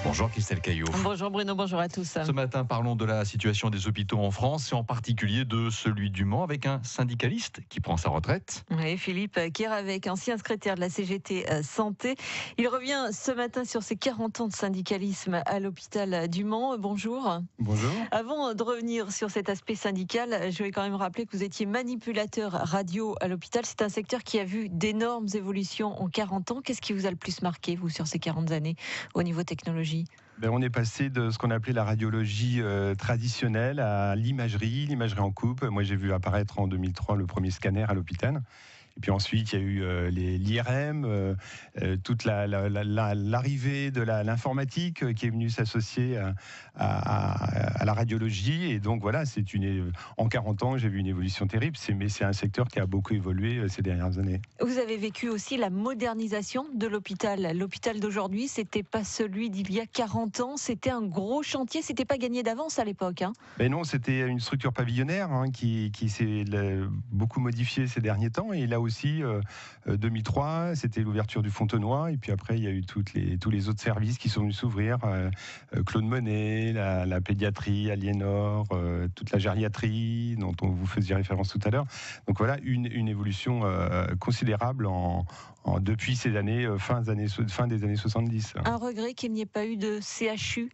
Bonjour Christelle Caillot. Bonjour Bruno, bonjour à tous. Ce matin, parlons de la situation des hôpitaux en France et en particulier de celui du Mans avec un syndicaliste qui prend sa retraite. Oui, Philippe Kéravec, ancien secrétaire de la CGT Santé. Il revient ce matin sur ses 40 ans de syndicalisme à l'hôpital du Mans. Bonjour. Bonjour. Avant de revenir sur cet aspect syndical, je vais quand même rappeler que vous étiez manipulateur radio à l'hôpital. C'est un secteur qui a vu d'énormes évolutions en 40 ans. Qu'est-ce qui vous a le plus marqué, vous, sur ces 40 années au niveau technologie ? On est passé de ce qu'on appelait la radiologie traditionnelle à l'imagerie en coupe. Moi, j'ai vu apparaître en 2003 le premier scanner à l'hôpital. Et puis ensuite, il y a eu l'IRM, toute l'arrivée de l'informatique qui est venue s'associer à la radiologie. Et donc voilà, en 40 ans, j'ai vu une évolution terrible. Mais c'est un secteur qui a beaucoup évolué ces dernières années. Vous avez vécu aussi la modernisation de l'hôpital. L'hôpital d'aujourd'hui, c'était pas celui d'il y a 40 ans. C'était un gros chantier. C'était pas gagné d'avance à l'époque. Mais non, c'était une structure pavillonnaire qui s'est beaucoup modifiée ces derniers temps. Et là aussi, 2003, c'était l'ouverture du Fontenoy, et puis après il y a eu tous les autres services qui sont venus s'ouvrir, Claude Monet, la pédiatrie, Aliénor, toute la gériatrie dont on vous faisait référence tout à l'heure. Donc voilà, une évolution considérable depuis ces années, fin des années 70. Un regret qu'il n'y ait pas eu de CHU ?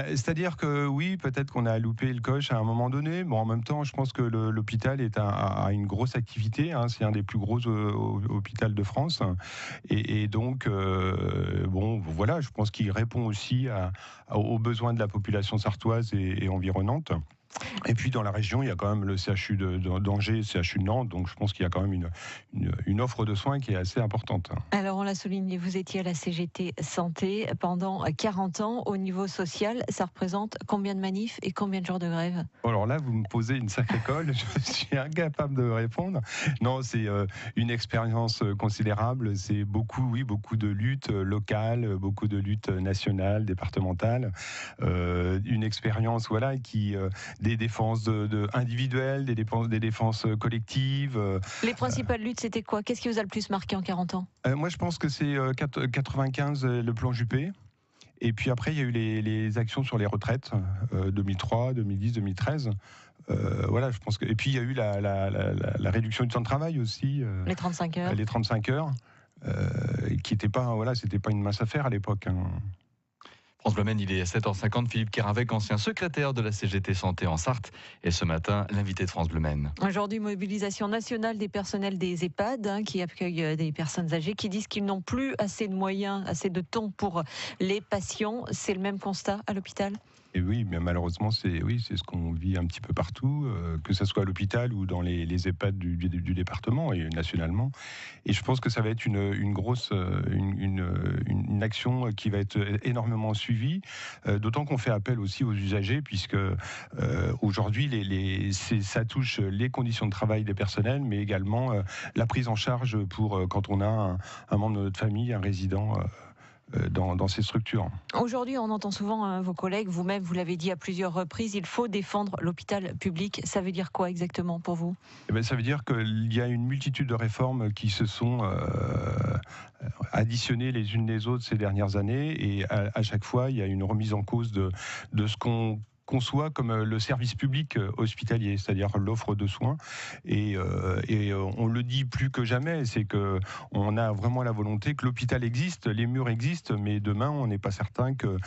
C'est-à-dire que oui, peut-être qu'on a loupé le coche à un moment donné. Bon, en même temps, je pense que l'hôpital a une grosse activité. C'est un des plus gros hôpitaux de France. Et donc, voilà, je pense qu'il répond aussi aux besoins de la population sartoise et environnante. Et puis dans la région, il y a quand même le CHU d'Angers, le CHU de Nantes, donc je pense qu'il y a quand même une offre de soins qui est assez importante. Alors on l'a souligné, vous étiez à la CGT Santé pendant 40 ans. Au niveau social, ça représente combien de manifs et combien de jours de grève ? Alors là, vous me posez une sacrée colle, je suis incapable de répondre. Non, c'est une expérience considérable, c'est beaucoup de luttes locales, beaucoup de luttes nationales, départementales, une expérience des défenses individuelles, des défenses collectives. Les principales luttes, c'était quoi ? Qu'est-ce qui vous a le plus marqué en 40 ans ? Moi, je pense que c'est 95, le plan Juppé. Et puis après, il y a eu les actions sur les retraites, 2003, 2010, 2013. Voilà, je pense que. Et puis il y a eu la réduction du temps de travail aussi. Les 35 heures. Les 35 heures, qui n'était pas, c'était pas une mince affaire à l'époque. France Bleu Maine, il est 7h50. Philippe Kéravec, ancien secrétaire de la CGT Santé en Sarthe, et ce matin, l'invité de France Bleu Maine. Aujourd'hui, mobilisation nationale des personnels des EHPAD qui accueillent des personnes âgées qui disent qu'ils n'ont plus assez de moyens, assez de temps pour les patients. C'est le même constat à l'hôpital ? Et oui, mais malheureusement, c'est ce qu'on vit un petit peu partout, que ce soit à l'hôpital ou dans les EHPAD du département et nationalement. Et je pense que ça va être une grosse une action qui va être énormément suivie, d'autant qu'on fait appel aussi aux usagers, puisque aujourd'hui, ça touche les conditions de travail des personnels, mais également la prise en charge pour quand on a un membre de notre famille, un résident dans ces structures. Aujourd'hui, on entend souvent vos collègues, vous-même, vous l'avez dit à plusieurs reprises, il faut défendre l'hôpital public. Ça veut dire quoi exactement pour vous ? Ça veut dire qu'il y a une multitude de réformes qui se sont additionnées les unes les autres ces dernières années, et à chaque fois, il y a une remise en cause de ce qu'on conçoit comme le service public hospitalier, c'est-à-dire l'offre de soins. Et on le dit plus que jamais, c'est que on a vraiment la volonté que l'hôpital existe, les murs existent, mais demain, on n'est pas certain que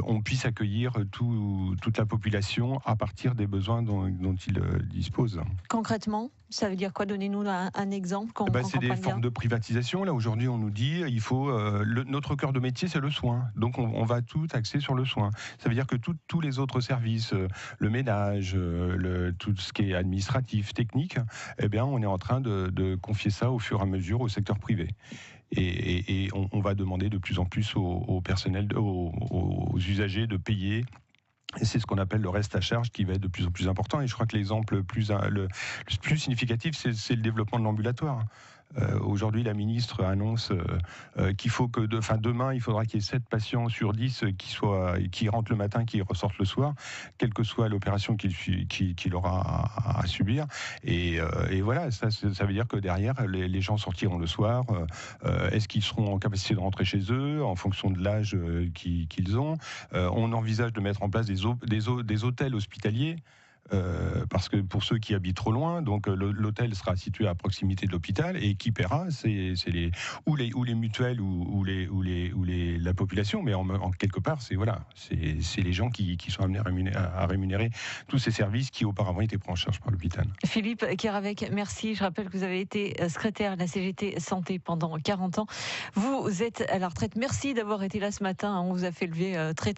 on puisse accueillir toute la population à partir des besoins dont il dispose. Concrètement, ça veut dire quoi ? Donnez-nous un exemple. C'est des formes de privatisation. Là, aujourd'hui, on nous dit il faut notre cœur de métier, c'est le soin. Donc, on va tout axer sur le soin. Ça veut dire que tous les autres services, le ménage, tout ce qui est administratif, technique, on est en train de confier ça au fur et à mesure au secteur privé. Et on va demander de plus en plus au personnel, aux usagers de payer. Et c'est ce qu'on appelle le reste à charge qui va être de plus en plus important. Et je crois que l'exemple le plus significatif, c'est le développement de l'ambulatoire. Aujourd'hui, la ministre annonce qu'il faut que demain, il faudra qu'il y ait 7 patients sur 10 qui rentrent le matin, qui ressortent le soir, quelle que soit l'opération qu'il aura à subir. Et voilà, ça veut dire que derrière, les gens sortiront le soir. Est-ce qu'ils seront en capacité de rentrer chez eux en fonction de l'âge qu'ils ont? On envisage de mettre en place des hôtels hospitaliers. Parce que pour ceux qui habitent trop loin, donc l'hôtel sera situé à proximité de l'hôpital, et qui paiera, c'est les mutuelles ou la population, mais en quelque part c'est les gens qui sont amenés à rémunérer tous ces services qui auparavant étaient pris en charge par l'hôpital. Philippe Keravec, merci. Je rappelle que vous avez été secrétaire de la CGT Santé pendant 40 ans. Vous êtes à la retraite. Merci d'avoir été là ce matin. On vous a fait lever très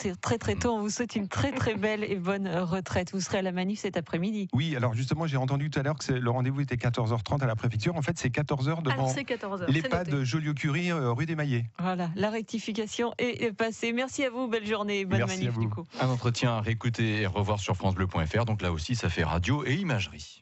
tôt. On vous souhaite une très belle et bonne retraite. Vous serez à la manif cet après-midi. Oui, alors justement, j'ai entendu tout à l'heure que le rendez-vous était 14h30 à la préfecture. En fait, c'est 14h devant l'EHPAD Joliot-Curie, rue des Maillets. Voilà, la rectification est passée. Merci à vous, belle journée, bonne manif du coup. Un entretien à réécouter et revoir sur francebleu.fr. Donc là aussi, ça fait radio et imagerie.